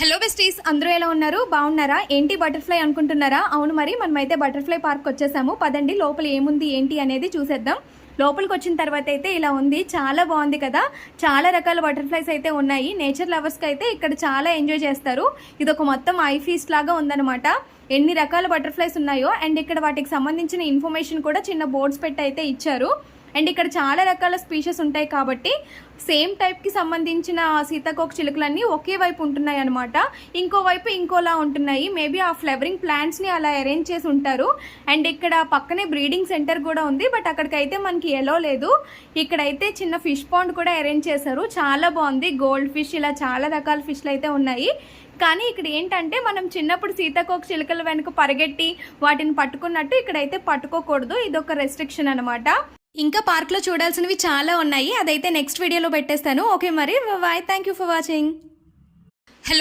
Hello besties, అందరూ ఎలా ఉన్నారు? బాగున్నారా? ఏంటి బటర్ఫ్లై అనుకుంటున్నారా? అవును, మరి మనమైతే బటర్ఫ్లై పార్క్ వచ్చేసాము. పదండి లోపల ఏముంది ఏంటి అనేది చూసేద్దాం. లోపలికి వచ్చిన తర్వాత అయితే ఇలా ఉంది, చాలా బాగుంది కదా. చాలా రకాల బటర్ఫ్లైస్ అయితే ఉన్నాయి. నేచర్ లవర్స్కి అయితే ఇక్కడ చాలా ఎంజాయ్ చేస్తారు. ఇది ఒక మొత్తం ఐ ఫీస్ట్ లాగా ఉందన్నమాట. ఎన్ని రకాల బటర్ఫ్లైస్ ఉన్నాయో అండ్ ఇక్కడ వాటికి సంబంధించిన ఇన్ఫర్మేషన్ కూడా చిన్న బోర్డ్స్ పెట్టి అయితే ఇచ్చారు. అండ్ ఇక్కడ చాలా రకాల స్పీషెస్ ఉంటాయి కాబట్టి సేమ్ టైప్కి సంబంధించిన సీతాకోక చిలుకలన్నీ ఒకే వైపు ఉంటున్నాయి అనమాట. ఇంకోవైపు ఇంకోలా ఉంటున్నాయి. మేబీ ఆ ఫ్లవరింగ్ ప్లాంట్స్ని అలా అరేంజ్ చేసి ఉంటారు. అండ్ ఇక్కడ పక్కనే బ్రీడింగ్ సెంటర్ కూడా ఉంది, బట్ అక్కడికైతే మనకి ఎలో లేదు. ఇక్కడైతే చిన్న ఫిష్ పాండ్ కూడా అరేంజ్ చేశారు, చాలా బాగుంది. గోల్డ్ ఫిష్, ఇలా చాలా రకాల ఫిష్లు అయితే ఉన్నాయి. కానీ ఇక్కడ ఏంటంటే మనం చిన్నప్పుడు సీతాకోక చిలుకల వెనుక పరిగెట్టి వాటిని పట్టుకున్నట్టు ఇక్కడైతే పట్టుకోకూడదు. ఇదొక రెస్ట్రిక్షన్ అనమాట. ఇంకా పార్క్లో చూడాల్సినవి చాలా ఉన్నాయి, అదైతే నెక్స్ట్ వీడియోలో పెట్టేస్తాను. ఓకే మరి, bye, thank you for watching.